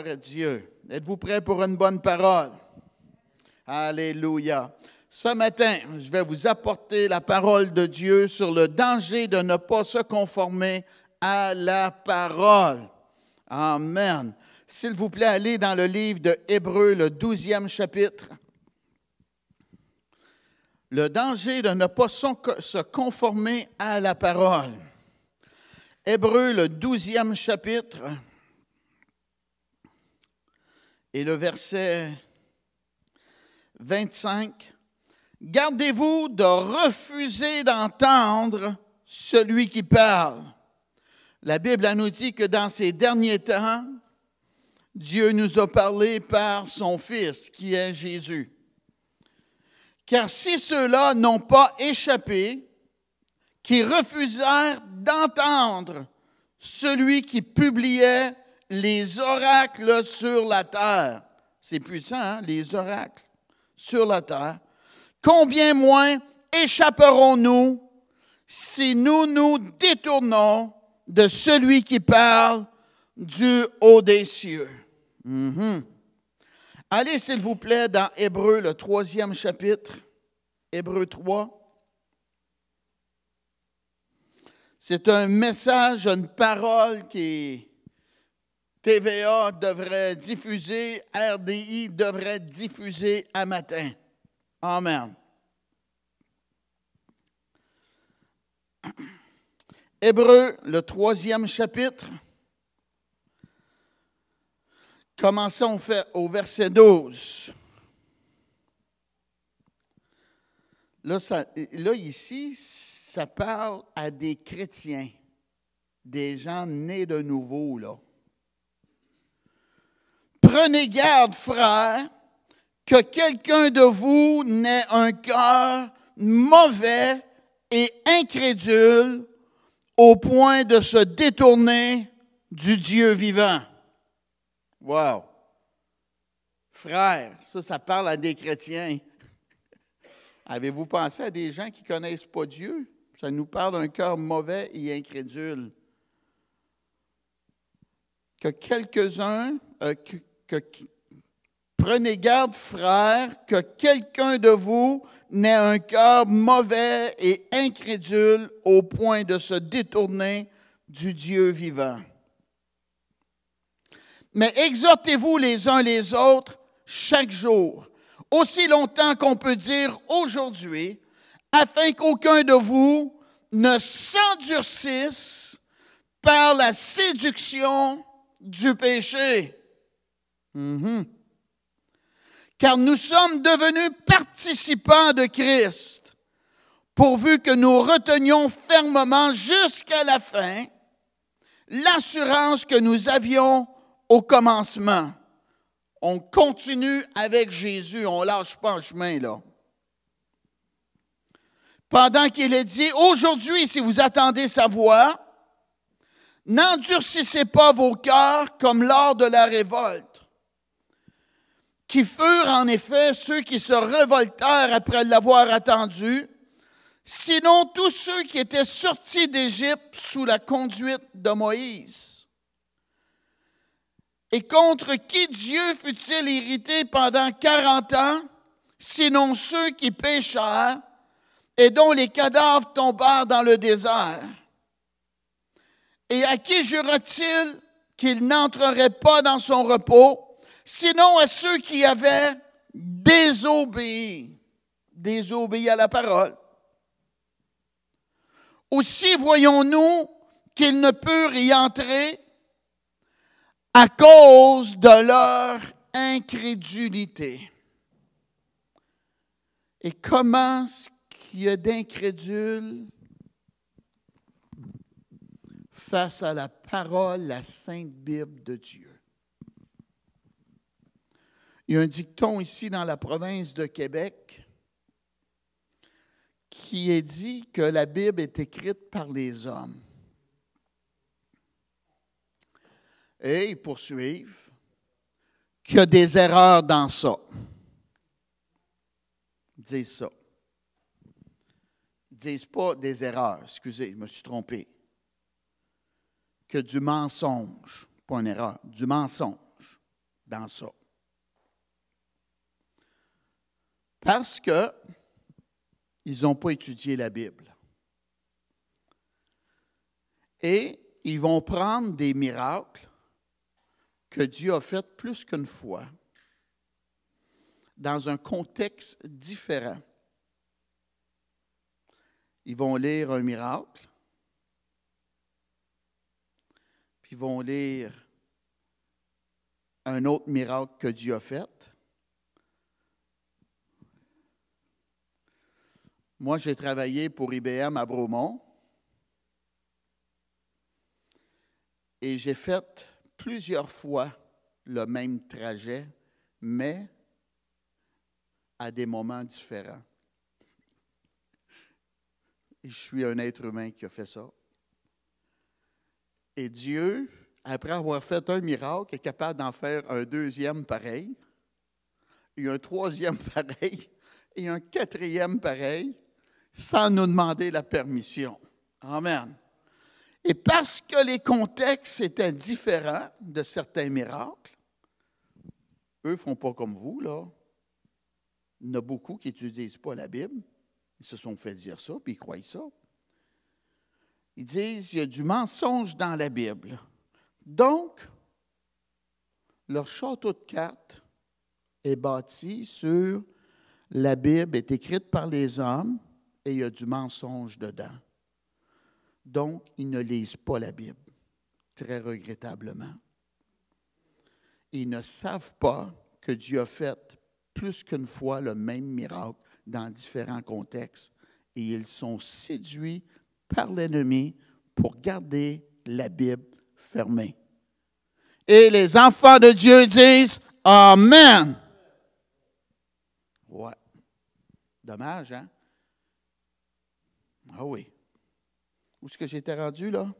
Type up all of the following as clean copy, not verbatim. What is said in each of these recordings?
Gloire à Dieu. Êtes-vous prêts pour une bonne parole? Alléluia. Ce matin, je vais vous apporter la parole de Dieu sur le danger de ne pas se conformer à la parole. Amen. S'il vous plaît, allez dans le livre de Hébreux, le 12e chapitre. Le danger de ne pas se conformer à la parole. Hébreux, le 12e chapitre, et le verset 25. Gardez-vous de refuser d'entendre celui qui parle. La Bible nous dit que dans ces derniers temps, Dieu nous a parlé par son Fils, qui est Jésus. Car si ceux-là n'ont pas échappé, qui refusèrent d'entendre celui qui publiait les oracles sur la terre. C'est puissant, hein? Les oracles sur la terre. Combien moins échapperons-nous si nous nous détournons de celui qui parle du haut des cieux? Allez, s'il vous plaît, dans Hébreux, le 3e chapitre, Hébreux 3. C'est un message, une parole qui TVA devrait diffuser, RDI devrait diffuser à matin. Amen. Hébreux, le 3e chapitre. Commençons au verset 12. Là, ici, ça parle à des chrétiens, des gens nés de nouveau, là. Prenez garde, frères, que quelqu'un de vous n'ait un cœur mauvais et incrédule au point de se détourner du Dieu vivant. Wow! Frères, ça parle à des chrétiens. Avez-vous pensé à des gens qui ne connaissent pas Dieu? Ça nous parle d'un cœur mauvais et incrédule. Que quelques-uns, prenez garde, frères, que quelqu'un de vous n'ait un cœur mauvais et incrédule au point de se détourner du Dieu vivant. Mais exhortez-vous les uns les autres chaque jour, aussi longtemps qu'on peut dire aujourd'hui, afin qu'aucun de vous ne s'endurcisse par la séduction du péché. Car nous sommes devenus participants de Christ, pourvu que nous retenions fermement jusqu'à la fin l'assurance que nous avions au commencement. On continue avec Jésus, on ne lâche pas en chemin, là. Pendant qu'il est dit, aujourd'hui, si vous attendez sa voix, n'endurcissez pas vos cœurs comme lors de la révolte, qui furent en effet ceux qui se révoltèrent après l'avoir attendu, sinon tous ceux qui étaient sortis d'Égypte sous la conduite de Moïse. Et contre qui Dieu fut-il irrité pendant 40 ans, sinon ceux qui péchèrent et dont les cadavres tombèrent dans le désert? Et à qui jura-t-il qu'il n'entrerait pas dans son repos, sinon à ceux qui avaient désobéi à la parole? Aussi voyons-nous qu'ils ne purent y entrer à cause de leur incrédulité. Et comment est-ce qu'il y a d'incrédules face à la parole, la Sainte Bible de Dieu? Il y a un dicton ici dans la province de Québec qui est dit que la Bible est écrite par les hommes. Et ils poursuivent qu'il y a des erreurs dans ça. Ils disent ça. Ils ne disent pas des erreurs. Excusez, je me suis trompé. Que du mensonge, pas une erreur, du mensonge. dans ça. Parce qu'ils n'ont pas étudié la Bible. Et ils vont prendre des miracles que Dieu a fait plus qu'une fois, dans un contexte différent. Ils vont lire un miracle, puis ils vont lire un autre miracle que Dieu a fait. Moi, j'ai travaillé pour IBM à Bromont et j'ai fait plusieurs fois le même trajet, mais à des moments différents. Et je suis un être humain qui a fait ça. Et Dieu, après avoir fait un miracle, est capable d'en faire un deuxième pareil, et un troisième pareil, et un quatrième pareil, sans nous demander la permission. Amen. Et parce que les contextes étaient différents de certains miracles, eux ne font pas comme vous, là. Il y en a beaucoup qui n'utilisent pas la Bible. Ils se sont fait dire ça, puis ils croient ça. Ils disent, il y a du mensonge dans la Bible. Donc, leur château de cartes est bâti sur la Bible est écrite par les hommes et il y a du mensonge dedans. Donc, ils ne lisent pas la Bible, très regrettablement. Ils ne savent pas que Dieu a fait plus qu'une fois le même miracle dans différents contextes et ils sont séduits par l'ennemi pour garder la Bible fermée. Et les enfants de Dieu disent « Amen ». Ouais. Dommage, hein? Ah oui. Où est-ce que j'étais rendu, là?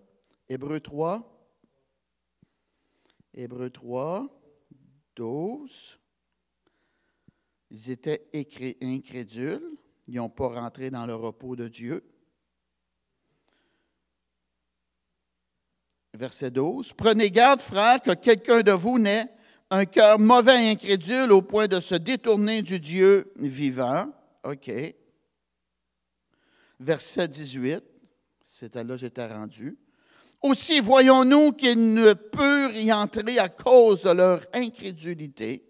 Hébreux 3. Hébreux 3, 12. Ils étaient incrédules. Ils n'ont pas rentré dans le repos de Dieu. Verset 12. Prenez garde, frères, que quelqu'un de vous n'ait un cœur mauvais et incrédule au point de se détourner du Dieu vivant. OK. Verset 18. C'était là que j'étais rendu. Aussi, voyons-nous qu'ils ne peuvent y entrer à cause de leur incrédulité.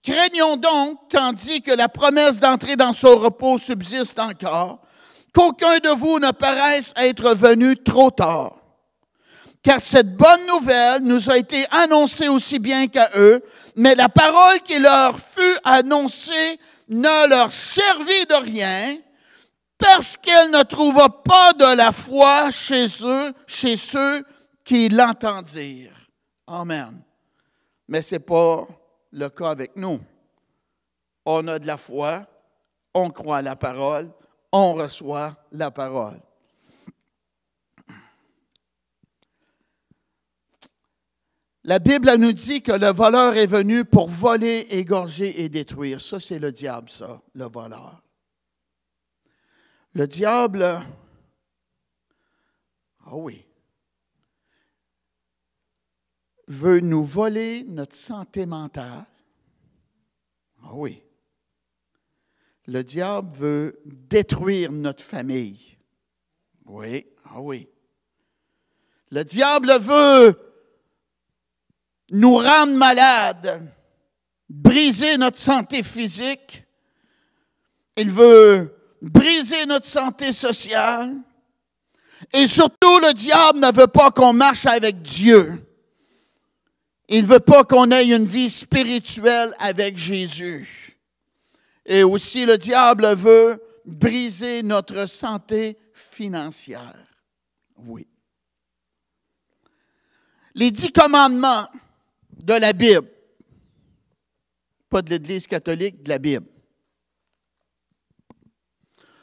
Craignons donc, tandis que la promesse d'entrer dans son repos subsiste encore, qu'aucun de vous ne paraisse être venu trop tard. Car cette bonne nouvelle nous a été annoncée aussi bien qu'à eux, mais la parole qui leur fut annoncée ne leur servit de rien, parce qu'elle ne trouva pas de la foi chez eux, chez ceux qui l'entendirent. Amen. Mais ce n'est pas le cas avec nous. On a de la foi, on croit à la parole, on reçoit la parole. La Bible elle nous dit que le voleur est venu pour voler, égorger et détruire. Ça, c'est le diable, ça, le voleur. Le diable, ah oui, veut nous voler notre santé mentale. Ah oui. Le diable veut détruire notre famille. Oui, ah oui. Le diable veut nous rendre malades, briser notre santé physique. Il veut briser notre santé sociale. Et surtout, le diable ne veut pas qu'on marche avec Dieu. Il ne veut pas qu'on ait une vie spirituelle avec Jésus. Et aussi, le diable veut briser notre santé financière. Oui. Les 10 commandements de la Bible, pas de l'Église catholique, de la Bible,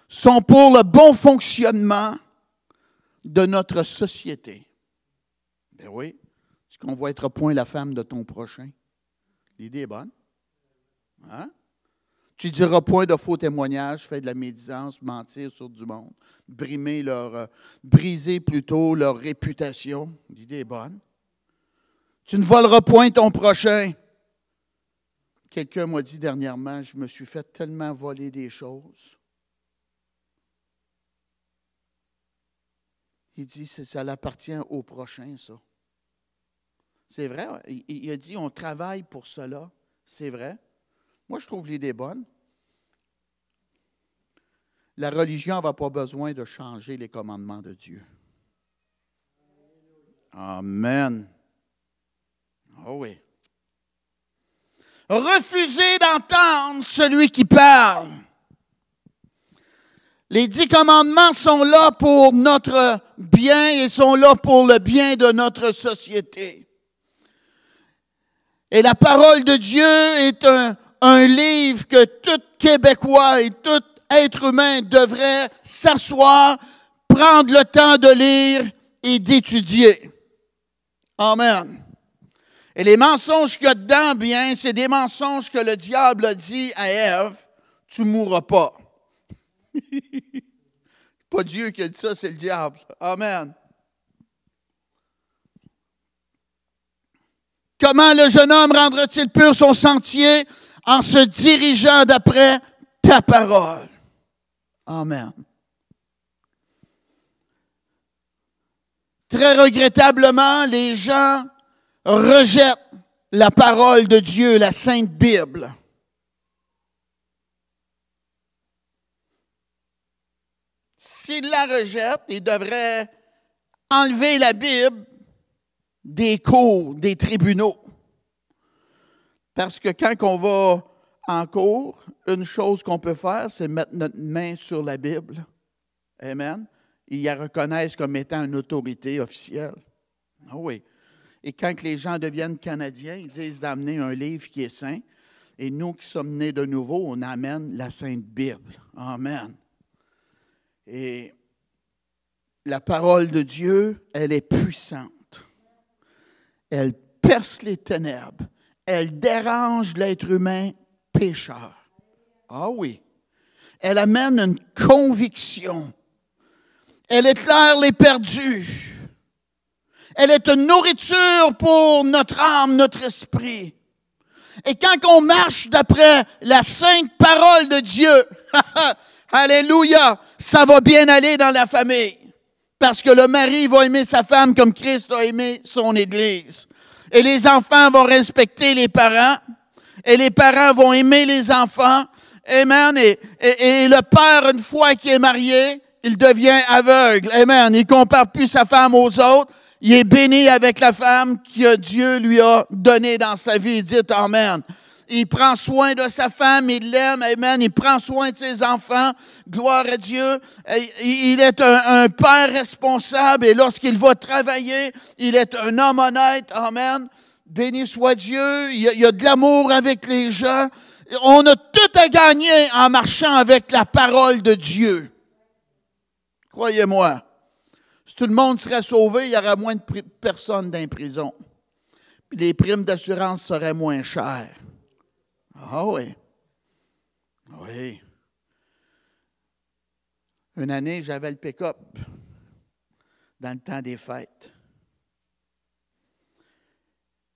sont pour le bon fonctionnement de notre société. Ben oui. Est-ce qu'on va être au point la femme de ton prochain? L'idée est bonne. Hein? Tu ne diras point de faux témoignages, fais de la médisance, mentir sur du monde, briser plutôt leur réputation. L'idée est bonne. Tu ne voleras point ton prochain. Quelqu'un m'a dit dernièrement, je me suis fait tellement voler des choses. Il dit, ça appartient au prochain, ça. C'est vrai, il a dit, on travaille pour cela. C'est vrai. Moi, je trouve l'idée bonne. La religion n'aura pas besoin de changer les commandements de Dieu. Amen. Oh oui. Refusez d'entendre celui qui parle. Les 10 commandements sont là pour notre bien et sont là pour le bien de notre société. Et la parole de Dieu est un livre que tout Québécois et tout être humain devrait s'asseoir, prendre le temps de lire et d'étudier. Amen. Et les mensonges qu'il y a dedans, bien, c'est des mensonges que le diable a dit à Ève, tu ne mourras pas. Pas Dieu qui a dit ça, c'est le diable. Amen. Comment le jeune homme rendra-t-il pur son sentier en se dirigeant d'après ta parole? Amen. Très regrettablement, les gens rejettent la parole de Dieu, la Sainte Bible. S'ils la rejettent, ils devraient enlever la Bible des cours, des tribunaux. Parce que quand on va en cours, une chose qu'on peut faire, c'est mettre notre main sur la Bible. Amen. Ils la reconnaissent comme étant une autorité officielle. Ah oui. Et quand les gens deviennent Canadiens, ils disent d'amener un livre qui est saint. Et nous qui sommes nés de nouveau, on amène la Sainte Bible. Amen. Et la parole de Dieu, elle est puissante. Elle perce les ténèbres. Elle dérange l'être humain pécheur. Ah oui. Elle amène une conviction. Elle éclaire les perdus. Elle est une nourriture pour notre âme, notre esprit. Et quand on marche d'après la sainte parole de Dieu, alléluia, ça va bien aller dans la famille. Parce que le mari va aimer sa femme comme Christ a aimé son Église. Et les enfants vont respecter les parents. Et les parents vont aimer les enfants. Amen. Et le père, une fois qu'il est marié, il devient aveugle. Amen. Il ne compare plus sa femme aux autres. Il est béni avec la femme que Dieu lui a donnée dans sa vie. Dites Amen. Il prend soin de sa femme, il l'aime, amen. Il prend soin de ses enfants, gloire à Dieu. Il est un père responsable et lorsqu'il va travailler, il est un homme honnête, amen. Béni soit Dieu, il y a de l'amour avec les gens. On a tout à gagner en marchant avec la parole de Dieu. Croyez-moi. Si tout le monde serait sauvé, il y aurait moins de personnes dans les prisons. Puis les primes d'assurance seraient moins chères. Ah oui. Oui. Une année, j'avais le pick-up dans le temps des fêtes.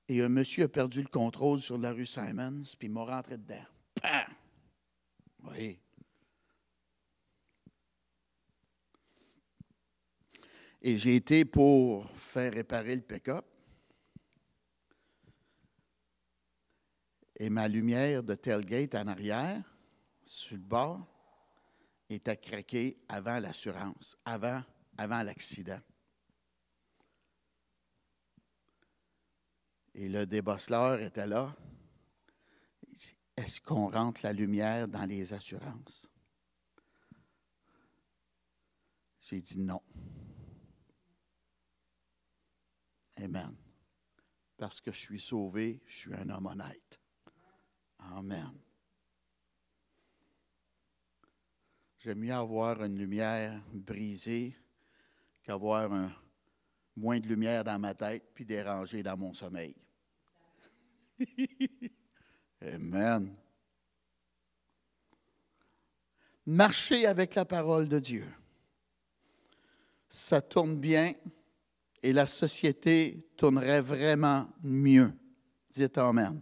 Et un monsieur a perdu le contrôle sur la rue Simons, puis il m'a rentré dedans. Pam! Oui. Et j'ai été pour faire réparer le pick-up. Et ma lumière de tailgate en arrière, sur le bord, était craquée avant l'assurance, avant l'accident. Et le débosseleur était là. Il dit, est-ce qu'on rentre la lumière dans les assurances? J'ai dit non. Amen. Parce que je suis sauvé, je suis un homme honnête. Amen. J'aime mieux avoir une lumière brisée qu'avoir moins de lumière dans ma tête puis déranger dans mon sommeil. Amen. Marcher avec la parole de Dieu. Ça tourne bien et la société tournerait vraiment mieux. Dites Amen.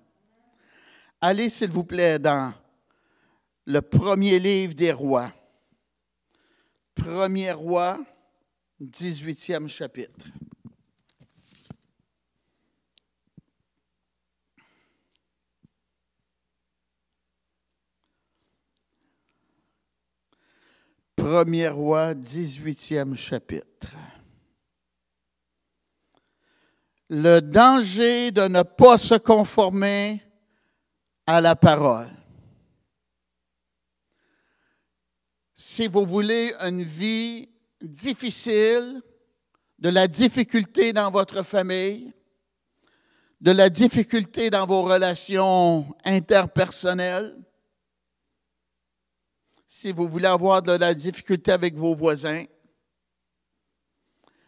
Allez, s'il vous plaît, dans le premier livre des rois. Premier roi, 18e chapitre. Premier roi, 18e chapitre. Le danger de ne pas se conformer à la parole. Si vous voulez une vie difficile, de la difficulté dans votre famille, de la difficulté dans vos relations interpersonnelles, si vous voulez avoir de la difficulté avec vos voisins,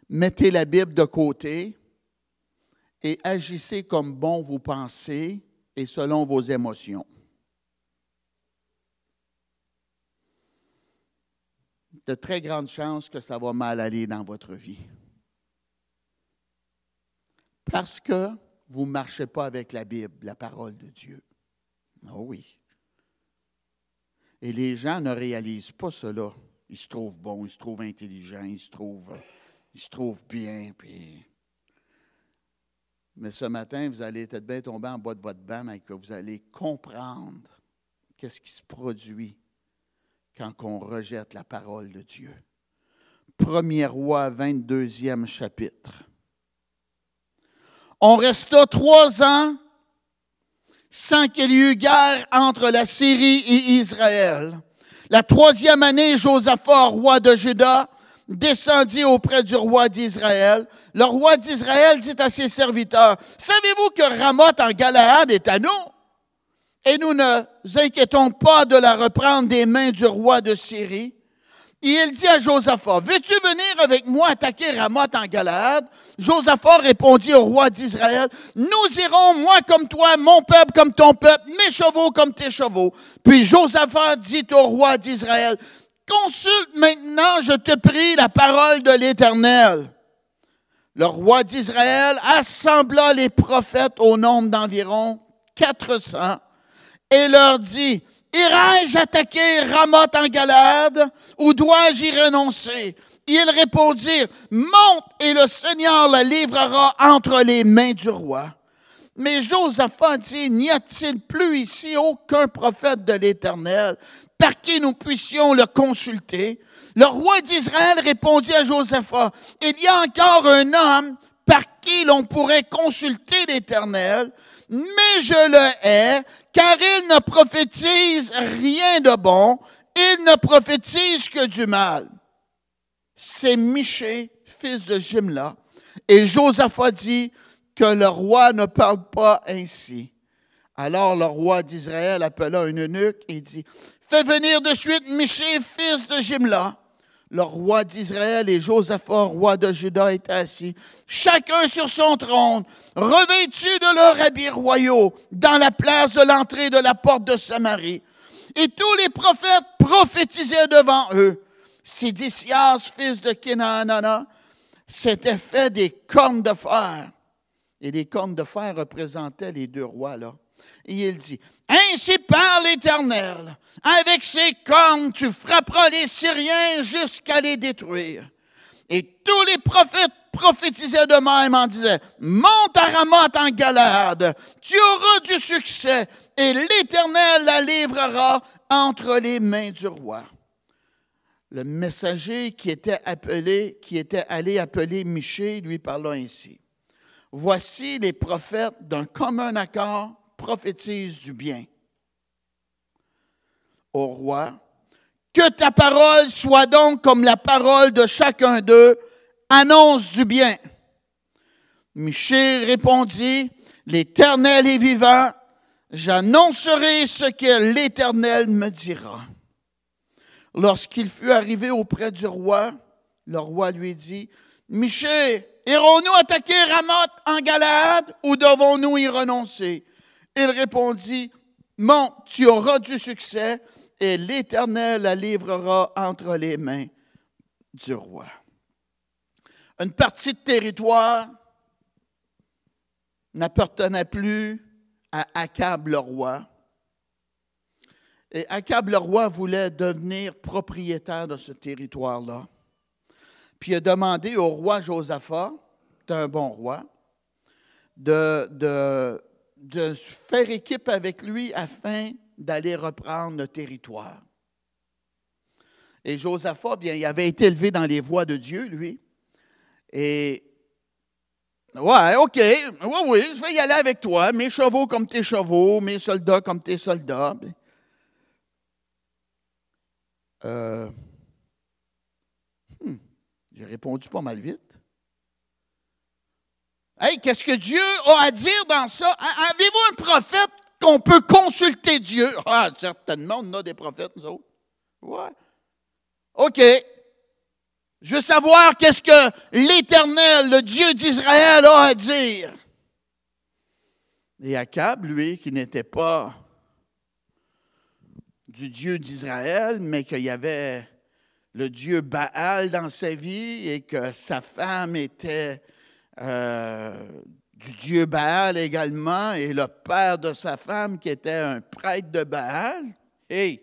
mettez la Bible de côté et agissez comme bon vous pensez et selon vos émotions. De très grandes chances que ça va mal aller dans votre vie. Parce que vous ne marchez pas avec la Bible, la parole de Dieu. Oh oui. Et les gens ne réalisent pas cela. Ils se trouvent bons, ils se trouvent intelligents, ils se trouvent bien. Puis... Mais ce matin, vous allez peut-être bien tomber en bas de votre banc, mais que vous allez comprendre qu'est-ce qui se produit quand on rejette la parole de Dieu. Premier roi, 22e chapitre. On resta 3 ans sans qu'il y eût guerre entre la Syrie et Israël. La 3e année, Josaphat, roi de Juda, descendit auprès du roi d'Israël. Le roi d'Israël dit à ses serviteurs, « Savez-vous que Ramoth en Galaad est à nous? Et nous ne nous inquiétons pas de la reprendre des mains du roi de Syrie. » Et il dit à Josaphat, « Veux-tu venir avec moi attaquer Ramoth en Galaad? » Josaphat répondit au roi d'Israël, « Nous irons, moi comme toi, mon peuple comme ton peuple, mes chevaux comme tes chevaux. » Puis Josaphat dit au roi d'Israël, « Consulte maintenant, je te prie, la parole de l'Éternel. » Le roi d'Israël assembla les prophètes au nombre d'environ 400 et leur dit, « Irai-je attaquer Ramoth en Galaad ou dois-je y renoncer? » Ils répondirent, « Monte et le Seigneur la livrera entre les mains du roi. » Mais Josaphat dit, « N'y a-t-il plus ici aucun prophète de l'Éternel par qui nous puissions le consulter? » Le roi d'Israël répondit à Josaphat, « Il y a encore un homme par qui l'on pourrait consulter l'Éternel, mais je le hais, car il ne prophétise rien de bon, il ne prophétise que du mal. » C'est Michée, fils de Jimla. Et Josaphat dit que le roi ne parle pas ainsi. Alors le roi d'Israël appela un eunuque et dit, « Fais venir de suite Michée, fils de Jimla. » Le roi d'Israël et Josaphat, roi de Juda, étaient assis, chacun sur son trône, revêtus de leurs habits royaux, dans la place de l'entrée de la porte de Samarie. Et tous les prophètes prophétisaient devant eux. Sédécias, fils de Kenaana, s'était fait des cornes de fer. Et les cornes de fer représentaient les 2 rois, là. Et il dit, « Ainsi parle l'Éternel, avec ces cornes tu frapperas les Syriens jusqu'à les détruire. » Et tous les prophètes prophétisaient de même en disant, « Monte à Ramoth en Galaad, tu auras du succès, et l'Éternel la livrera entre les mains du roi. » Le messager qui était allé appeler Michée lui parla ainsi. « Voici les prophètes d'un commun accord prophétisent du bien. » Au roi, « Que ta parole soit donc comme la parole de chacun d'eux, annonce du bien. » Michée répondit, « L'Éternel est vivant, j'annoncerai ce que l'Éternel me dira. » Lorsqu'il fut arrivé auprès du roi, le roi lui dit, « Michée, irons-nous attaquer Ramoth en Galaad ou devons-nous y renoncer? » Il répondit, « Monte, tu auras du succès et l'Éternel la livrera entre les mains du roi. » une partie de territoire n'appartenait plus à Akab le roi. Et Akab le roi voulait devenir propriétaire de ce territoire-là. Puis il a demandé au roi Josaphat, c'est un bon roi, de faire équipe avec lui afin d'aller reprendre le territoire. Et Josaphat, bien, il avait été élevé dans les voies de Dieu, lui. Et, ouais, OK, oui, je vais y aller avec toi. Mes chevaux comme tes chevaux, mes soldats comme tes soldats. J'ai répondu pas mal vite. Hey, qu'est-ce que Dieu a à dire dans ça? Avez-vous un prophète qu'on peut consulter Dieu? Ah, certainement, on a des prophètes, nous autres. Ouais. OK. Je veux savoir qu'est-ce que l'Éternel, le Dieu d'Israël, a à dire. Et Akab, lui, qui n'était pas du Dieu d'Israël, mais qu'il y avait le Dieu Baal dans sa vie et que sa femme était du Dieu Baal également et le père de sa femme qui était un prêtre de Baal. Hey.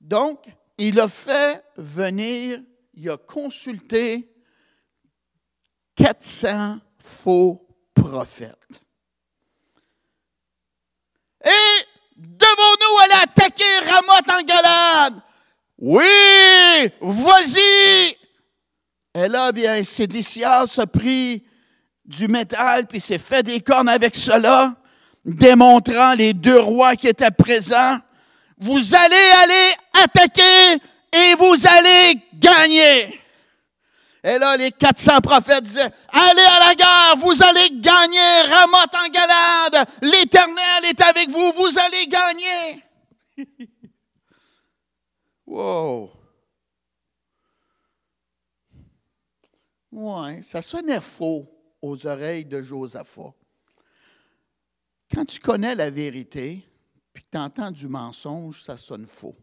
Donc, il a fait venir, il a consulté 400 faux prophètes. Et devons-nous aller attaquer Ramoth en Galade? Oui, vas-y! Et là, bien, Sédécias a pris du métal, puis s'est fait des cornes avec cela, démontrant les deux rois qui étaient présents. Vous allez aller attaquer et vous allez gagner. Et là, les 400 prophètes disaient, allez à la guerre, vous allez gagner, Ramoth en Galade, l'Éternel est avec vous, vous allez gagner. Wow! Oui, ça sonnait faux aux oreilles de Josaphat. Quand tu connais la vérité, puis que tu entends du mensonge, ça sonne faux.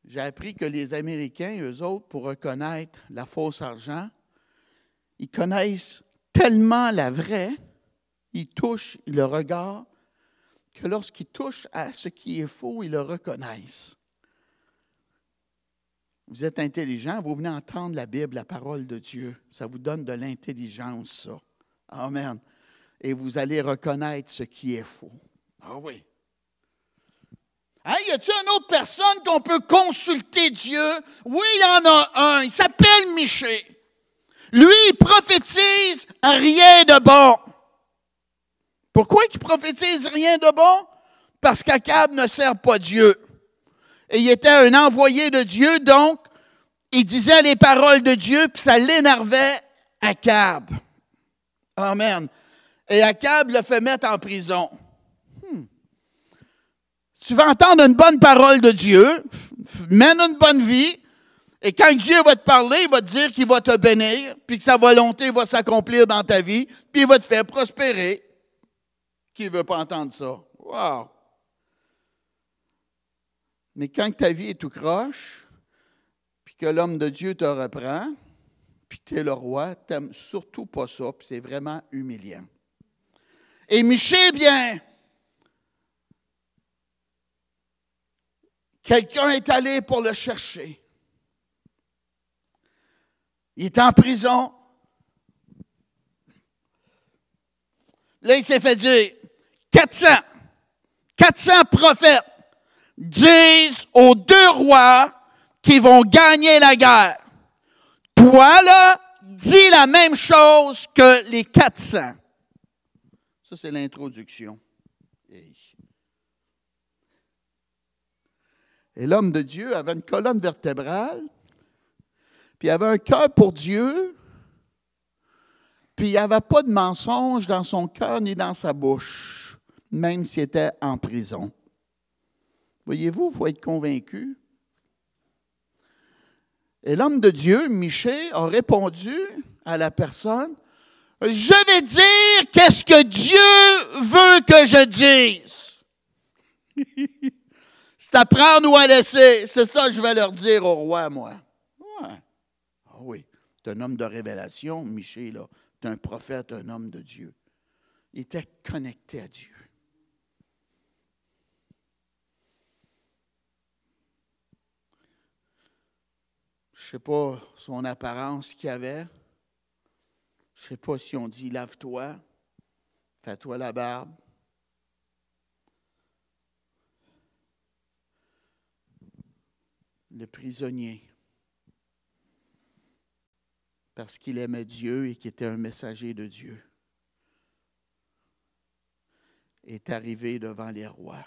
J'ai appris que les Américains, eux autres, pour reconnaître la fausse argent, ils connaissent tellement la vraie, ils touchent, ils le regardent, que lorsqu'ils touchent à ce qui est faux, ils le reconnaissent. Vous êtes intelligent, vous venez entendre la Bible, la parole de Dieu. Ça vous donne de l'intelligence, ça. Amen. Et vous allez reconnaître ce qui est faux. Ah oui. Hey, y a-t-il une autre personne qu'on peut consulter Dieu? Oui, il y en a un. Il s'appelle Michée. Lui, il prophétise rien de bon. Pourquoi il prophétise rien de bon? Parce qu'Akab ne sert pas Dieu. Et il était un envoyé de Dieu, donc il disait les paroles de Dieu, puis ça l'énervait Akab. Amen. Et Akab le fait mettre en prison. Tu vas entendre une bonne parole de Dieu, mène une bonne vie, et quand Dieu va te parler, il va te dire qu'il va te bénir, puis que sa volonté va s'accomplir dans ta vie, puis il va te faire prospérer. Qui ne veut pas entendre ça? Wow! Mais quand ta vie est tout croche, puis que l'homme de Dieu te reprend, puis que tu es le roi, tu n'aimes surtout pas ça, puis c'est vraiment humiliant. Et Michée, bien, quelqu'un est allé pour le chercher. Il est en prison. Là, il s'est fait dire 400 prophètes disent aux deux rois qui vont gagner la guerre. Toi, là, dis la même chose que les 400. Ça, c'est l'introduction. Et l'homme de Dieu avait une colonne vertébrale, puis il avait un cœur pour Dieu, puis il n'y avait pas de mensonge dans son cœur ni dans sa bouche, même s'il était en prison. Voyez-vous, il faut être convaincu. Et l'homme de Dieu, Michée, a répondu à la personne, « Je vais dire qu'est-ce que Dieu veut que je dise. » C'est à prendre ou à laisser. C'est ça que je vais leur dire au roi, moi. Ouais. Ah oui. C'est un homme de révélation, Michée, là. C'est un prophète, un homme de Dieu. Il était connecté à Dieu. Je ne sais pas son apparence qu'il avait. Je ne sais pas si on dit lave-toi, fais-toi la barbe. Le prisonnier, parce qu'il aimait Dieu et qu'il était un messager de Dieu, est arrivé devant les rois.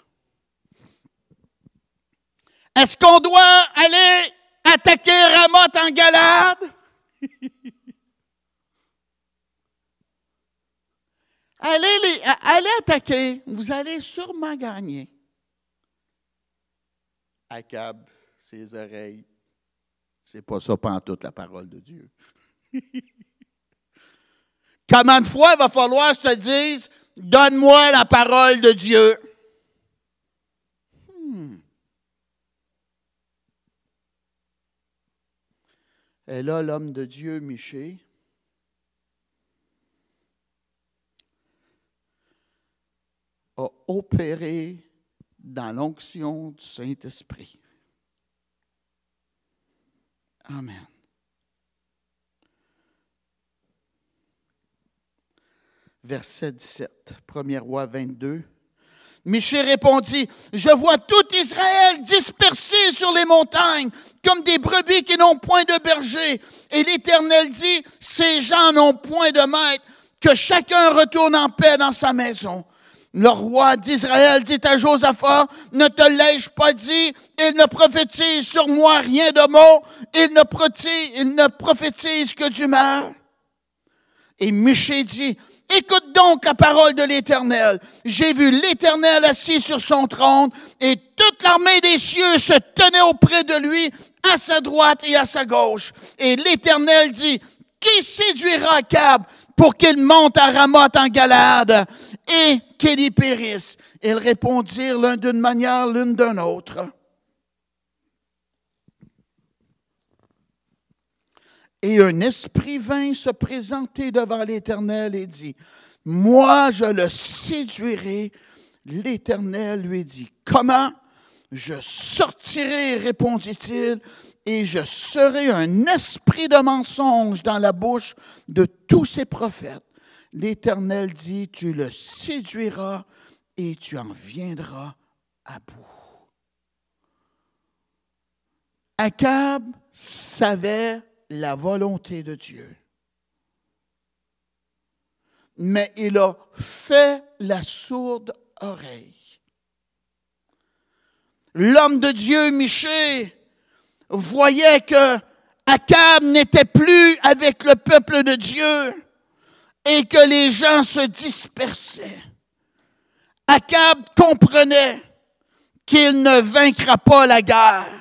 Est-ce qu'on doit aller attaquer Ramoth en Galade? Allez attaquer, vous allez sûrement gagner. Akab, ses oreilles, c'est pas ça pantoute la parole de Dieu. Combien de fois il va falloir que je te dise, donne-moi la parole de Dieu? Et là, l'homme de Dieu, Michée, a opéré dans l'onction du Saint-Esprit. Amen. Verset 17, 1er roi 22. Michée répondit, « Je vois tout Israël dispersé sur les montagnes, comme des brebis qui n'ont point de berger. Et l'Éternel dit, ces gens n'ont point de maître, que chacun retourne en paix dans sa maison. » Le roi d'Israël dit à Josaphat, « Ne te l'ai-je pas dit, il ne prophétise sur moi rien de mot, il ne prophétise que du mal. » Et Michée dit, « Écoute donc la parole de l'Éternel. J'ai vu l'Éternel assis sur son trône, et toute l'armée des cieux se tenait auprès de lui, à sa droite et à sa gauche. Et l'Éternel dit, « Qui séduira Akab pour qu'il monte à Ramoth en Galade et qu'il y périsse? » Ils répondirent l'un d'une manière, l'une d'une autre. Et un esprit vint se présenter devant l'Éternel et dit, « Moi, je le séduirai. » L'Éternel lui dit, « Comment? Je sortirai, répondit-il, et je serai un esprit de mensonge dans la bouche de tous ses prophètes. » L'Éternel dit, « Tu le séduiras et tu en viendras à bout. » Akab savait la volonté de Dieu. Mais il a fait la sourde oreille. L'homme de Dieu, Michée, voyait que Akab n'était plus avec le peuple de Dieu et que les gens se dispersaient. Akab comprenait qu'il ne vaincra pas la guerre.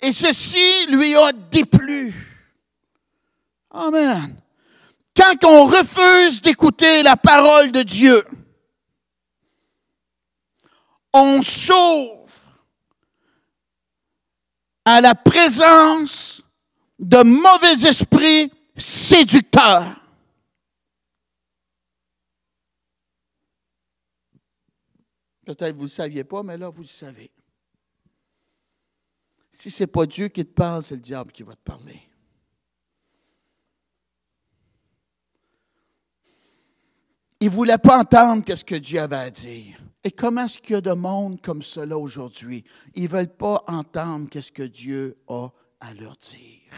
Et ceci lui a déplu. Amen. Quand on refuse d'écouter la parole de Dieu, on s'ouvre à la présence de mauvais esprits séducteurs. Peut-être que vous ne le saviez pas, mais là, vous le savez. Si ce n'est pas Dieu qui te parle, c'est le diable qui va te parler. Il ne voulait pas entendre ce que Dieu avait à dire. Et comment est-ce qu'il y a de monde comme cela aujourd'hui? Ils ne veulent pas entendre ce que Dieu a à leur dire.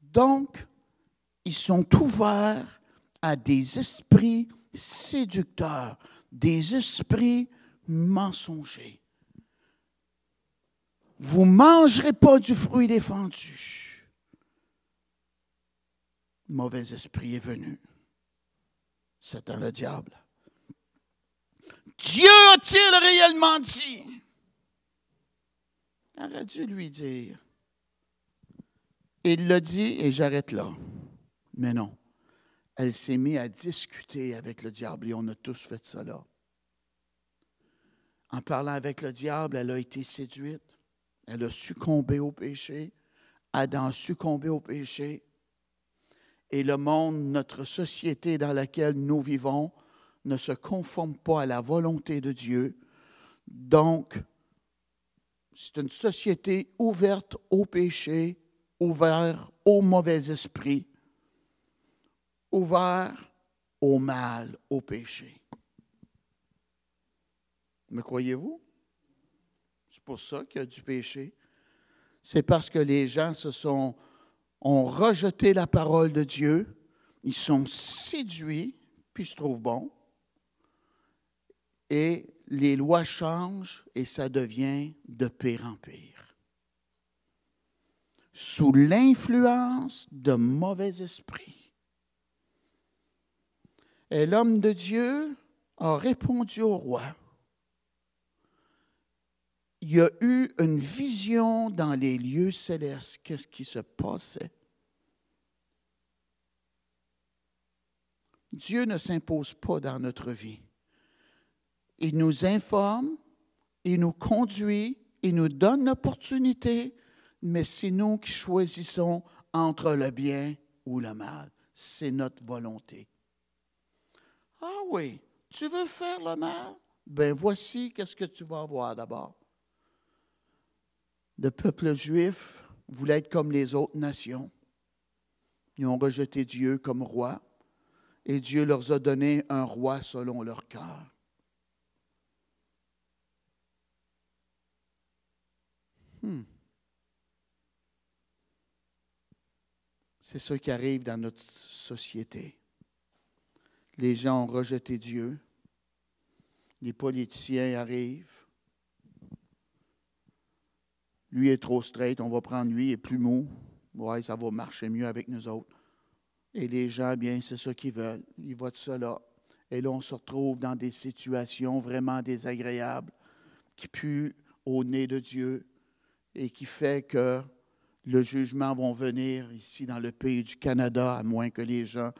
Donc, ils sont ouverts à des esprits séducteurs, des esprits mensongers. Vous ne mangerez pas du fruit défendu. Le mauvais esprit est venu. Satan le diable. Dieu a-t-il réellement dit? Il aurait dû lui dire. Il l'a dit et j'arrête là. Mais non. Elle s'est mise à discuter avec le diable et on a tous fait ça là. En parlant avec le diable, elle a été séduite. Elle a succombé au péché. Adam a succombé au péché. Et le monde, notre société dans laquelle nous vivons, ne se conforme pas à la volonté de Dieu. Donc, c'est une société ouverte au péché, ouverte au mauvais esprit, ouverte au mal, au péché. Me croyez-vous? C'est pour ça qu'il y a du péché. C'est parce que les gens ont rejeté la parole de Dieu, ils sont séduits, puis ils se trouvent bons, et les lois changent et ça devient de pire en pire. Sous l'influence de mauvais esprits. Et l'homme de Dieu a répondu au roi. Il y a eu une vision dans les lieux célestes. Qu'est-ce qui se passait? Dieu ne s'impose pas dans notre vie. Il nous informe, il nous conduit, il nous donne l'opportunité, mais c'est nous qui choisissons entre le bien ou le mal. C'est notre volonté. Ah oui, tu veux faire le mal? Ben voici qu'est-ce que tu vas avoir d'abord. Le peuple juif voulait être comme les autres nations. Ils ont rejeté Dieu comme roi et Dieu leur a donné un roi selon leur cœur. C'est ce qui arrive dans notre société. Les gens ont rejeté Dieu. Les politiciens arrivent. Lui est trop straight, on va prendre lui, il est plus mou. Ouais, ça va marcher mieux avec nous autres. Et les gens, bien, c'est ça qu'ils veulent. Ils votent cela. Et là, on se retrouve dans des situations vraiment désagréables qui puent au nez de Dieu et qui fait que le jugement va venir ici dans le pays du Canada, à moins que les gens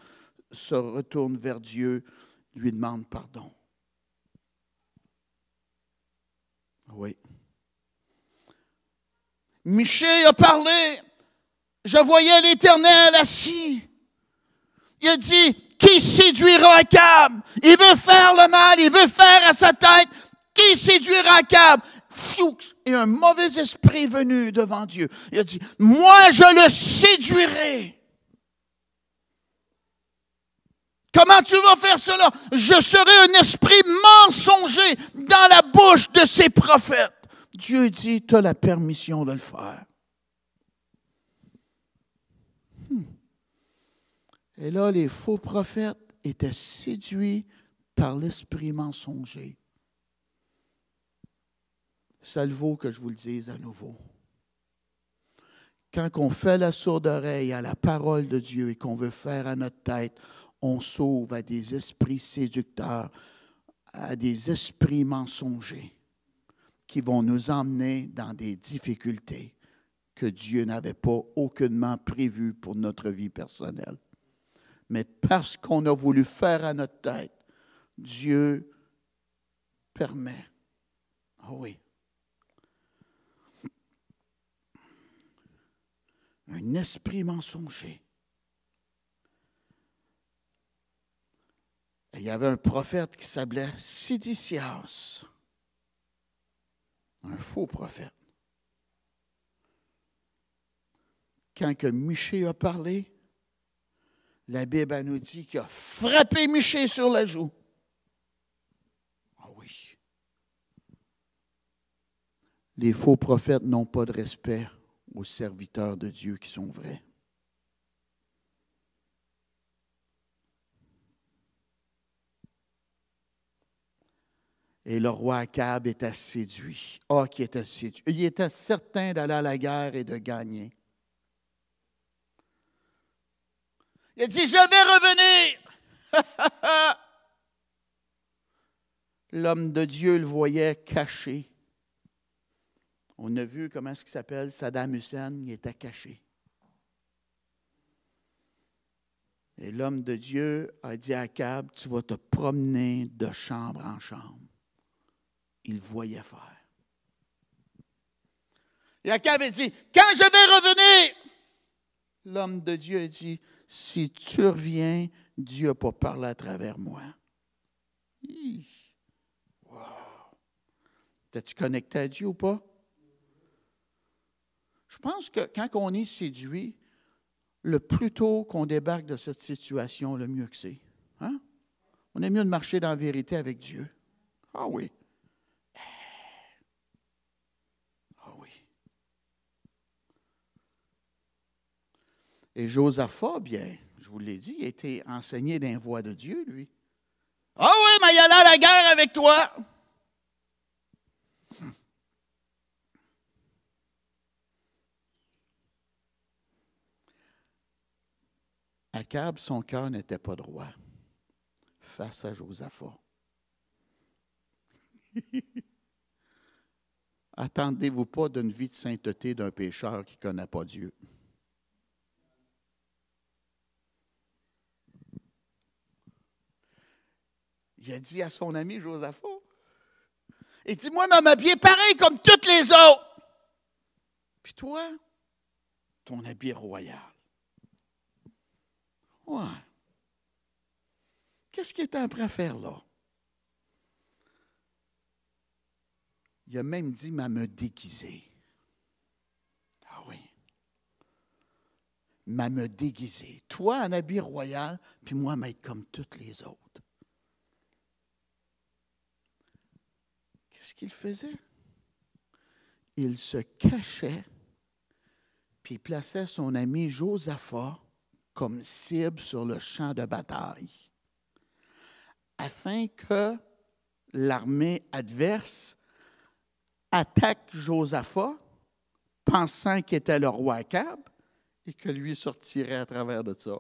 se retournent vers Dieu, lui demandent pardon. Oui. Michée a parlé. Je voyais l'Éternel assis. Il a dit, qui séduira Akab? Il veut faire le mal, il veut faire à sa tête. Qui séduira Akab? Et un mauvais esprit venu devant Dieu. Il a dit, moi je le séduirai. Comment tu vas faire cela? Je serai un esprit mensonger dans la bouche de ces prophètes. Dieu dit, tu as la permission de le faire. Et là, les faux prophètes étaient séduits par l'esprit mensonger. Ça le vaut que je vous le dise à nouveau. Quand on fait la sourde oreille à la parole de Dieu et qu'on veut faire à notre tête, on s'ouvre à des esprits séducteurs, à des esprits mensongers qui vont nous emmener dans des difficultés que Dieu n'avait pas aucunement prévues pour notre vie personnelle. Mais parce qu'on a voulu faire à notre tête, Dieu permet. Ah oui. Un esprit mensonger. Et il y avait un prophète qui s'appelait Sédécias. Un faux prophète. Quand que Michée a parlé, la Bible nous dit qu'il a frappé Michée sur la joue. Ah oui. Les faux prophètes n'ont pas de respect aux serviteurs de Dieu qui sont vrais. Et le roi Akab était séduit. Ah, qui était séduit. Il était certain d'aller à la guerre et de gagner. Il a dit, je vais revenir. L'homme de Dieu le voyait caché. On a vu comment est-ce qu'il s'appelle, Saddam Hussein, il était caché. Et l'homme de Dieu a dit à Akab, tu vas te promener de chambre en chambre. Il voyait faire. Et Akab a dit, quand je vais revenir, l'homme de Dieu a dit, si tu reviens, Dieu n'a pas parlé à travers moi. Wow! T'es-tu connecté à Dieu ou pas? Je pense que quand on est séduit, le plus tôt qu'on débarque de cette situation, le mieux que c'est. Hein? On est mieux de marcher dans la vérité avec Dieu. Ah oui. Ah oui. Et Josaphat, bien, je vous l'ai dit, il a été enseigné d'un voix de Dieu, lui. Ah oui, mais il allait à la guerre avec toi. Akab, son cœur n'était pas droit face à Josaphat. Attendez-vous pas d'une vie de sainteté d'un pécheur qui ne connaît pas Dieu. Il a dit à son ami Josaphat, il dit, moi, m'habiller pareil comme toutes les autres. Puis toi, ton habit royal. Ouais. Qu'est-ce qu'il était prêt à faire là? Il a même dit, me déguiser. Ah oui. Me déguiser. Toi, en habit royal, puis moi, m'être comme toutes les autres. Qu'est-ce qu'il faisait? Il se cachait, puis il plaçait son ami Josaphat comme cible sur le champ de bataille, afin que l'armée adverse attaque Josaphat, pensant qu'il était le roi Akab, et que lui sortirait à travers de ça.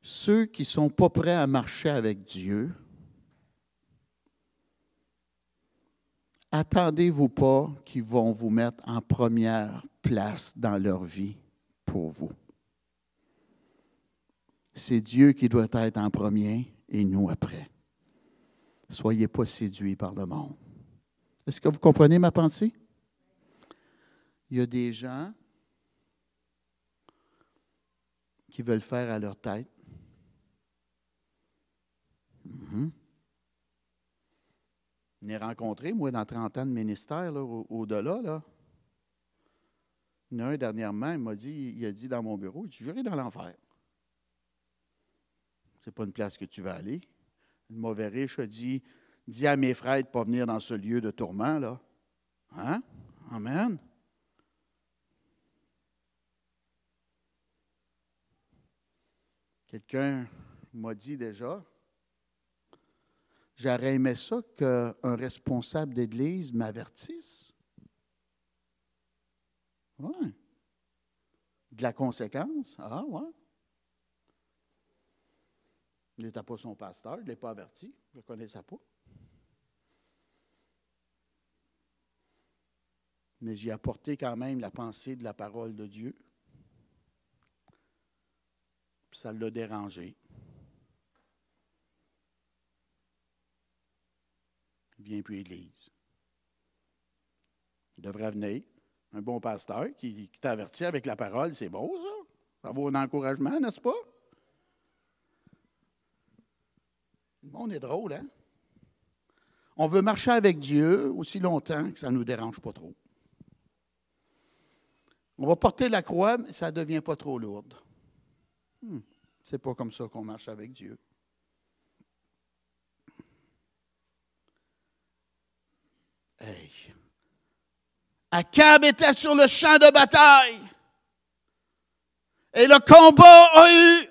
Ceux qui ne sont pas prêts à marcher avec Dieu, attendez-vous pas qu'ils vont vous mettre en première place dans leur vie pour vous. C'est Dieu qui doit être en premier et nous après. Soyez pas séduits par le monde. Est-ce que vous comprenez ma pensée? Il y a des gens qui veulent faire à leur tête. Je l'ai rencontré, moi, dans 30 ans de ministère, là, au-delà. Là. Il y en a un dernièrement, il a dit dans mon bureau, tu irais dans l'enfer. Ce n'est pas une place que tu vas aller. Le mauvais riche a dit, dis à mes frères de ne pas venir dans ce lieu de tourment, là. Hein? Amen. Quelqu'un m'a dit déjà, j'aurais aimé ça qu'un responsable d'église m'avertisse. Oui. De la conséquence. Ah, ouais. Il n'était pas son pasteur, il ne l'a pas averti, je ne le connaissais pas. Mais j'ai apporté quand même la pensée de la parole de Dieu. Puis ça l'a dérangé. Il ne vient plus à l'église. Il devrait venir. Un bon pasteur qui t'avertit avec la parole, c'est beau, ça. Ça vaut un encouragement, n'est-ce pas? Le monde est drôle, hein? On veut marcher avec Dieu aussi longtemps que ça ne nous dérange pas trop. On va porter la croix, mais ça ne devient pas trop lourde. C'est pas comme ça qu'on marche avec Dieu. Hey! Akab était sur le champ de bataille. Et le combat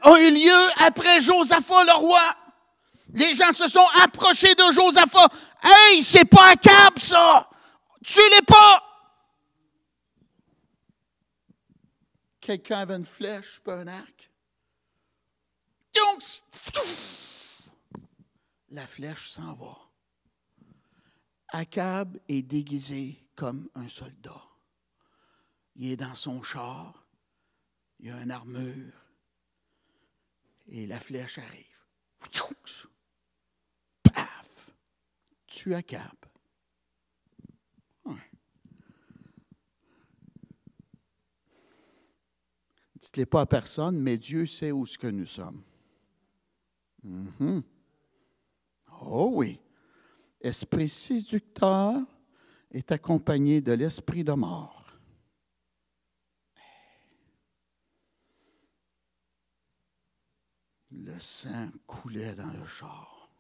a eu lieu après Josaphat, le roi. Les gens se sont approchés de Josaphat. Hey, c'est pas Akab, ça! Tuez-les pas! Quelqu'un avait une flèche, pas un arc. Donc, la flèche s'en va. Akab est déguisé comme un soldat. Il est dans son char. il y a une armure. Et la flèche arrive. Paf! Tu Akab. Ouais. Dites-le pas à personne, mais Dieu sait où ce que nous sommes. Oh oui. Esprit séducteur est accompagné de l'esprit de mort. Le sang coulait dans le char.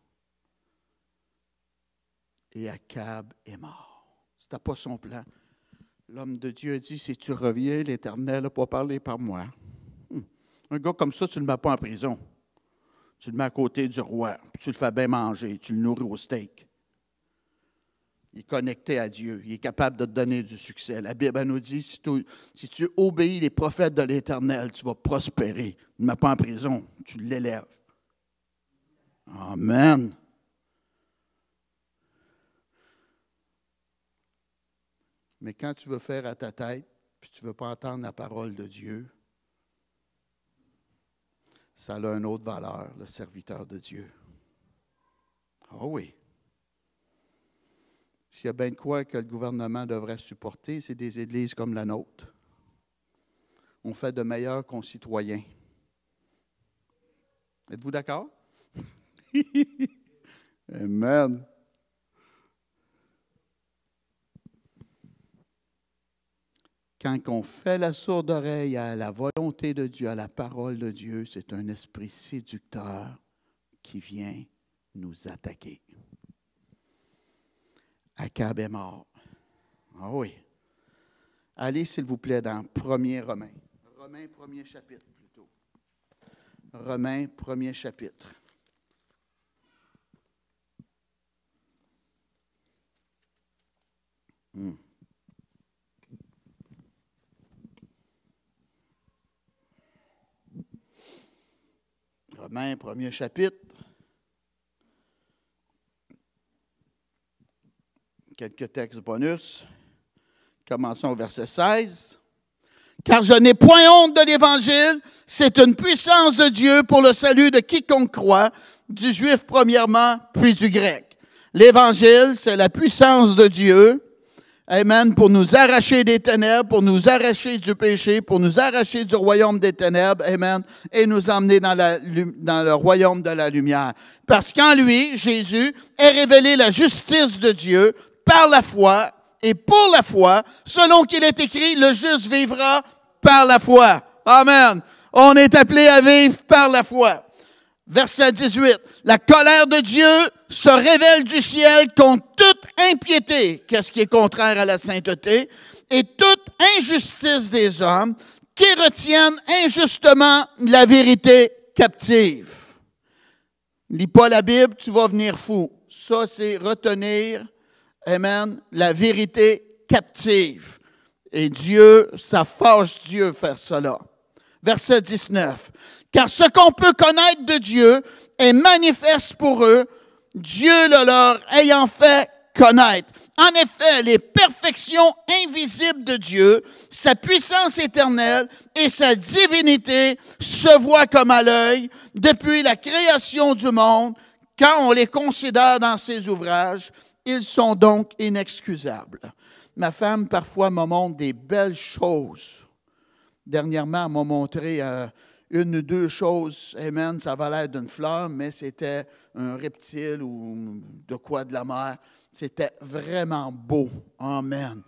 Et Akab est mort. Ce n'était pas son plan. L'homme de Dieu a dit, si tu reviens, l'Éternel n'a pas parlé par moi. Un gars comme ça, tu ne le mets pas en prison. Tu le mets à côté du roi, puis tu le fais bien manger, tu le nourris au steak. Il est connecté à Dieu. Il est capable de te donner du succès. La Bible nous dit, si tu obéis les prophètes de l'Éternel, tu vas prospérer. Ne mets pas en prison, tu l'élèves. Amen. Mais quand tu veux faire à ta tête, puis tu ne veux pas entendre la parole de Dieu, ça a une autre valeur, le serviteur de Dieu. Ah oui. S'il y a bien de quoi que le gouvernement devrait supporter, c'est des églises comme la nôtre. On fait de meilleurs concitoyens. Êtes-vous d'accord? Amen. Quand on fait la sourde oreille à la volonté de Dieu, à la parole de Dieu, c'est un esprit séducteur qui vient nous attaquer. Akab est mort. Ah oui. Allez, s'il vous plaît, dans 1er Romains. Romains, 1er chapitre, plutôt. Romains, 1er chapitre. Romains, 1er chapitre. Quelques textes bonus. Commençons au verset 16. « Car je n'ai point honte de l'Évangile, c'est une puissance de Dieu pour le salut de quiconque croit, du Juif premièrement, puis du Grec. » L'Évangile, c'est la puissance de Dieu, amen, pour nous arracher des ténèbres, pour nous arracher du péché, pour nous arracher du royaume des ténèbres, amen, et nous emmener dans le royaume de la lumière. Parce qu'en lui, Jésus, est révélée la justice de Dieu par la foi et pour la foi, selon qu'il est écrit, le juste vivra par la foi. Amen. On est appelé à vivre par la foi. Verset 18. La colère de Dieu se révèle du ciel contre toute impiété, qu'est-ce qui est contraire à la sainteté, et toute injustice des hommes qui retiennent injustement la vérité captive. Lis pas la Bible, tu vas venir fou. Ça, c'est retenir, amen, la vérité captive. Et Dieu, ça fâche Dieu faire cela. Verset 19. Car ce qu'on peut connaître de Dieu est manifeste pour eux, Dieu le leur ayant fait connaître. En effet, les perfections invisibles de Dieu, sa puissance éternelle et sa divinité se voient comme à l'œil depuis la création du monde. Quand on les considère dans ses ouvrages, ils sont donc inexcusables. Ma femme, parfois, me montre des belles choses. Dernièrement, elle m'a montré une ou deux choses. Amen, ça avait l'air d'une fleur, mais c'était un reptile ou de quoi de la mer. C'était vraiment beau. Amen.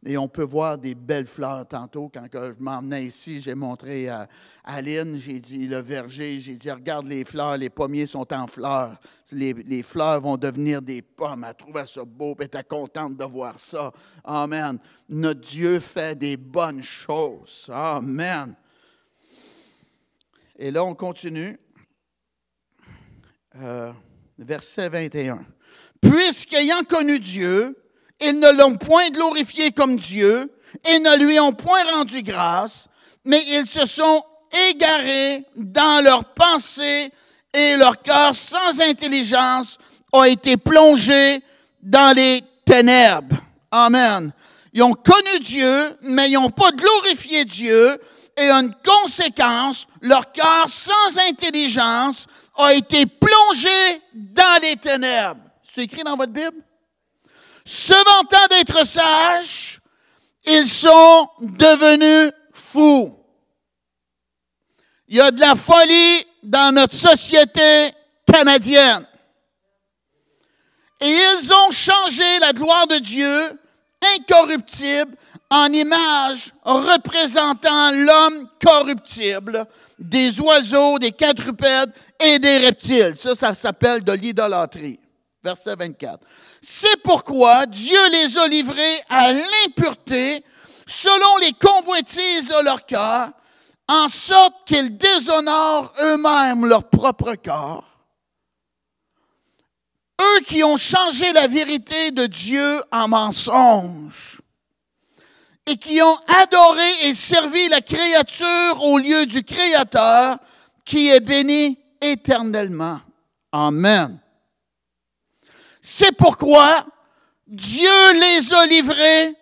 Et on peut voir des belles fleurs. Tantôt, quand je m'emmenais ici, j'ai montré à Aline, j'ai dit le verger, j'ai dit regarde les fleurs, les pommiers sont en fleurs. Les fleurs vont devenir des pommes. Elle trouvait ça beau, elle était contente de voir ça. Amen. Notre Dieu fait des bonnes choses. Amen. Et là, on continue. Verset 21. Puisqu'ayant connu Dieu, ils ne l'ont point glorifié comme Dieu et ne lui ont point rendu grâce, mais ils se sont égarés dans leurs pensées et leur cœur sans intelligence a été plongé dans les ténèbres. Amen. Ils ont connu Dieu, mais ils n'ont pas glorifié Dieu et une conséquence, leur cœur sans intelligence a été plongé dans les ténèbres. C'est écrit dans votre Bible? Se vantant d'être sages, ils sont devenus fous. Il y a de la folie dans notre société canadienne. Et ils ont changé la gloire de Dieu, incorruptible, en image représentant l'homme corruptible, des oiseaux, des quadrupèdes et des reptiles. Ça s'appelle de l'idolâtrie. Verset 24. C'est pourquoi Dieu les a livrés à l'impureté selon les convoitises de leur cœur, en sorte qu'ils déshonorent eux-mêmes leur propre corps. Eux qui ont changé la vérité de Dieu en mensonge et qui ont adoré et servi la créature au lieu du Créateur qui est béni éternellement. Amen. C'est pourquoi Dieu les a livrés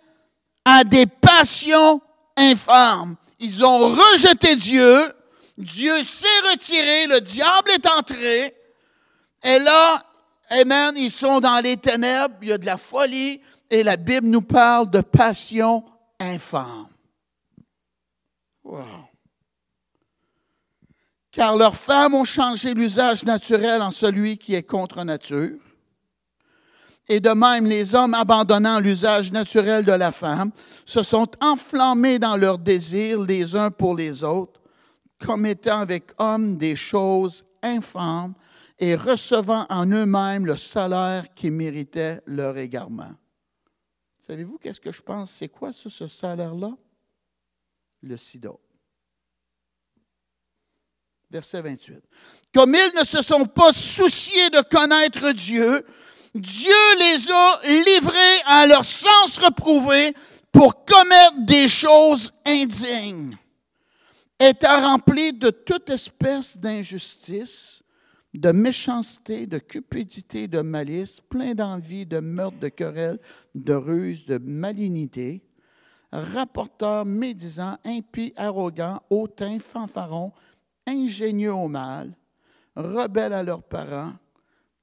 à des passions infâmes. Ils ont rejeté Dieu, Dieu s'est retiré, le diable est entré, et là, amen, ils sont dans les ténèbres, il y a de la folie, et la Bible nous parle de passions infâmes. Wow. Car leurs femmes ont changé l'usage naturel en celui qui est contre nature. Et de même, les hommes, abandonnant l'usage naturel de la femme, se sont enflammés dans leurs désirs les uns pour les autres, commettant avec hommes des choses infâmes et recevant en eux-mêmes le salaire qui méritait leur égarement. Savez-vous qu'est-ce que je pense? C'est quoi ça, ce salaire-là? Le sida. Verset 28. Comme ils ne se sont pas souciés de connaître Dieu, Dieu les a livrés à leur sens reprouvé pour commettre des choses indignes, étant remplis de toute espèce d'injustice, de méchanceté, de cupidité, de malice, plein d'envie, de meurtre, de querelle, de ruse, de malignité, rapporteurs, médisants, impies, arrogants, hautains, fanfarons, ingénieux au mal, rebelles à leurs parents,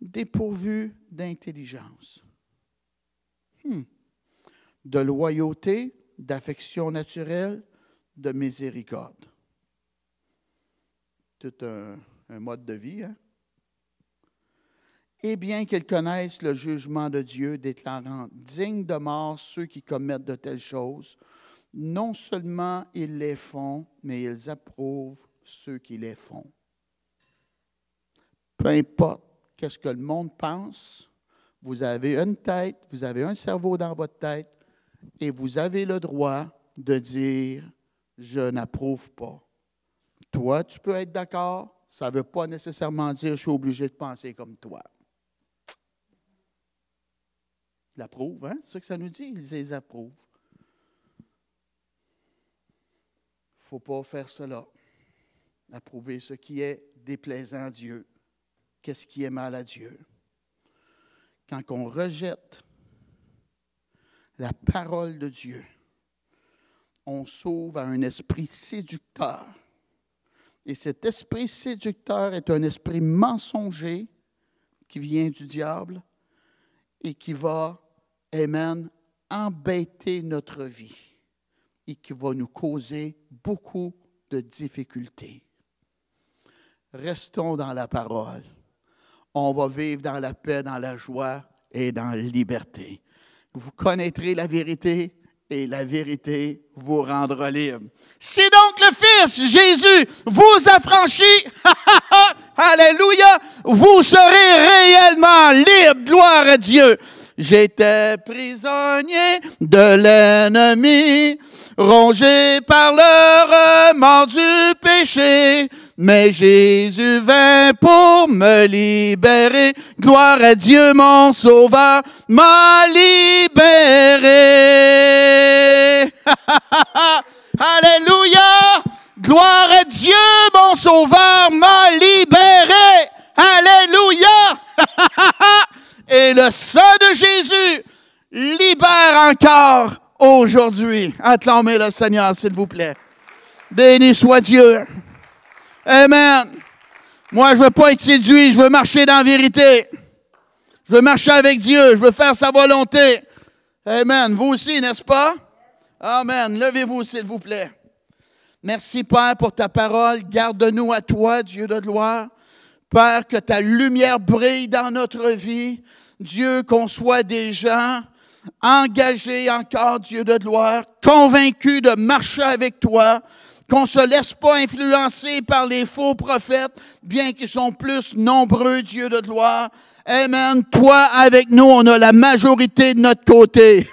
dépourvus d'intelligence, de loyauté, d'affection naturelle, de miséricorde. Tout un mode de vie, hein? Et bien qu'ils connaissent le jugement de Dieu, déclarant dignes de mort ceux qui commettent de telles choses, non seulement ils les font, mais ils approuvent ceux qui les font. Peu importe qu'est-ce que le monde pense, vous avez une tête, vous avez un cerveau dans votre tête, et vous avez le droit de dire « je n'approuve pas ». Toi, tu peux être d'accord, ça ne veut pas nécessairement dire « je suis obligé de penser comme toi ». Ils l'approuvent, hein? C'est ça que ça nous dit, ils les approuvent. Il ne faut pas faire cela. Approuver ce qui est déplaisant à Dieu. Qu'est-ce qui est mal à Dieu? Quand on rejette la parole de Dieu, on s'ouvre à un esprit séducteur. Et cet esprit séducteur est un esprit mensonger qui vient du diable et qui va, amen, embêter notre vie et qui va nous causer beaucoup de difficultés. Restons dans la parole. On va vivre dans la paix, dans la joie et dans la liberté. Vous connaîtrez la vérité et la vérité vous rendra libre. Si donc le Fils, Jésus, vous affranchit, alléluia, vous serez réellement libre. Gloire à Dieu. J'étais prisonnier de l'ennemi, rongé par le remords du péché. Mais Jésus vint pour me libérer. Gloire à Dieu, mon Sauveur m'a libéré. Alléluia! Gloire à Dieu, mon Sauveur m'a libéré. Alléluia! Et le sang de Jésus libère encore aujourd'hui. Acclamez le Seigneur, s'il vous plaît. Béni soit Dieu. Amen. Moi, je ne veux pas être séduit, je veux marcher dans la vérité. Je veux marcher avec Dieu, je veux faire sa volonté. Amen. Vous aussi, n'est-ce pas? Amen. Levez-vous, s'il vous plaît. Merci, Père, pour ta parole. Garde-nous à toi, Dieu de gloire. Père, que ta lumière brille dans notre vie. Dieu, qu'on soit des gens engagés encore, Dieu de gloire, convaincus de marcher avec toi, qu'on ne se laisse pas influencer par les faux prophètes, bien qu'ils sont plus nombreux, Dieu de gloire. Amen. Toi, avec nous, on a la majorité de notre côté.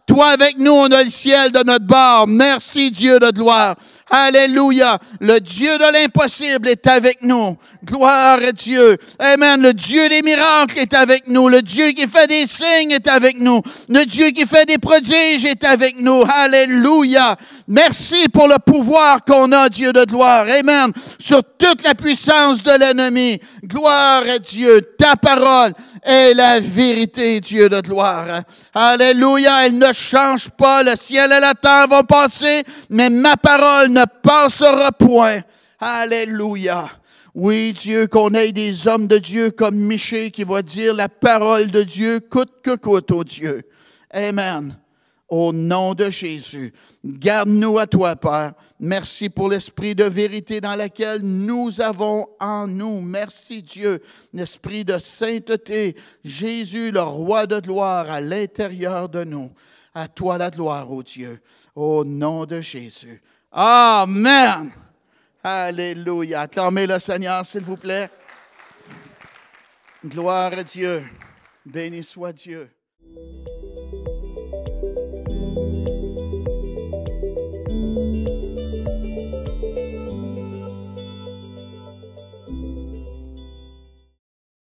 Toi, avec nous, on a le ciel de notre bord. Merci, Dieu de gloire. Alléluia. Le Dieu de l'impossible est avec nous. Gloire à Dieu. Amen. Le Dieu des miracles est avec nous. Le Dieu qui fait des signes est avec nous. Le Dieu qui fait des prodiges est avec nous. Alléluia. Merci pour le pouvoir qu'on a, Dieu de gloire. Amen. Sur toute la puissance de l'ennemi. Gloire à Dieu. Ta parole est la vérité, Dieu de gloire. Alléluia. Elle ne change pas. Le ciel et la terre vont passer, mais ma parole ne passera point. Alléluia. Oui, Dieu, qu'on ait des hommes de Dieu comme Michée qui va dire la parole de Dieu coûte que coûte, ô Dieu. Amen. Au nom de Jésus. Garde-nous à toi, Père. Merci pour l'esprit de vérité dans lequel nous avons en nous. Merci, Dieu. L'esprit de sainteté. Jésus, le roi de gloire, à l'intérieur de nous. À toi la gloire, ô Dieu. Au nom de Jésus. Amen. Alléluia. Acclamez le Seigneur, s'il vous plaît. Gloire à Dieu. Béni soit Dieu.